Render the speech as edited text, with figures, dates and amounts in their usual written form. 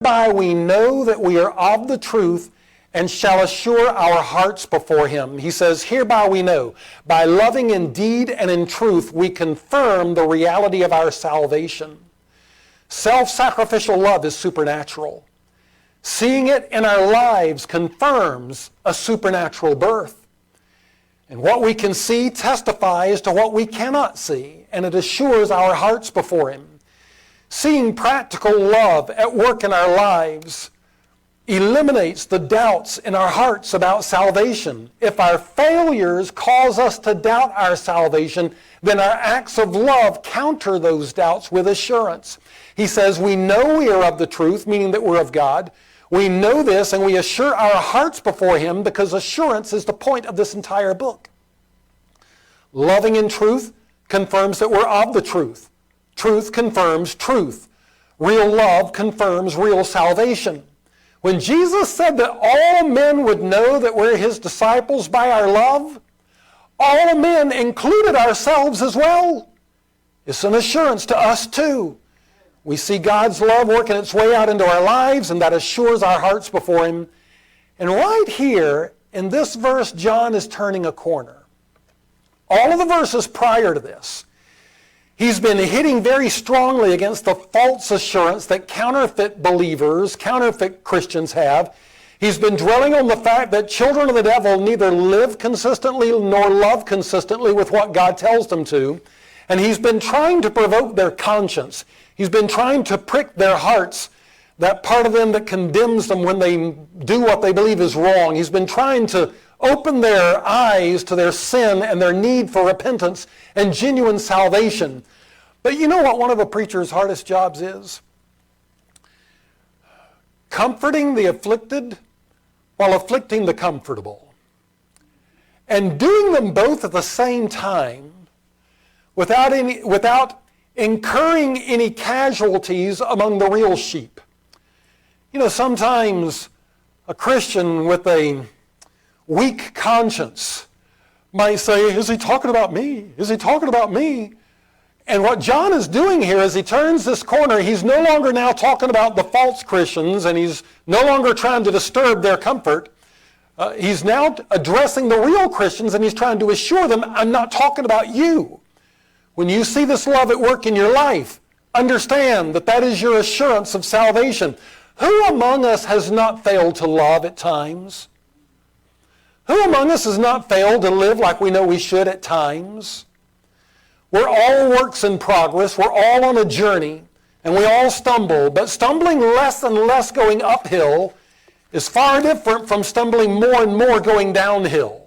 Hereby we know that we are of the truth and shall assure our hearts before him. He says, hereby we know. By loving in deed and in truth, we confirm the reality of our salvation. Self-sacrificial love is supernatural. Seeing it in our lives confirms a supernatural birth. And what we can see testifies to what we cannot see, and it assures our hearts before him. Seeing practical love at work in our lives eliminates the doubts in our hearts about salvation. If our failures cause us to doubt our salvation, then our acts of love counter those doubts with assurance. He says, we know we are of the truth, meaning that we're of God. We know this and we assure our hearts before him, because assurance is the point of this entire book. Loving in truth confirms that we're of the truth. Truth confirms truth. Real love confirms real salvation. When Jesus said that all men would know that we're his disciples by our love, all men included ourselves as well. It's an assurance to us too. We see God's love working its way out into our lives, and that assures our hearts before him. And right here, in this verse, John is turning a corner. All of the verses prior to this, he's been hitting very strongly against the false assurance that counterfeit believers, counterfeit Christians have. He's been dwelling on the fact that children of the devil neither live consistently nor love consistently with what God tells them to. And he's been trying to provoke their conscience. He's been trying to prick their hearts, that part of them that condemns them when they do what they believe is wrong. He's been trying to open their eyes to their sin and their need for repentance and genuine salvation. But you know what one of a preacher's hardest jobs is? Comforting the afflicted while afflicting the comfortable. And doing them both at the same time without incurring any casualties among the real sheep. You know, sometimes a Christian with a weak conscience might say, is he talking about me? Is he talking about me? And what John is doing here is he turns this corner. He's no longer now talking about the false Christians, and he's no longer trying to disturb their comfort. He's now addressing the real Christians, and he's trying to assure them, I'm not talking about you. When you see this love at work in your life, understand that that is your assurance of salvation. Who among us has not failed to love at times? Who among us has not failed to live like we know we should at times? We're all works in progress. We're all on a journey, and we all stumble. But stumbling less and less going uphill is far different from stumbling more and more going downhill.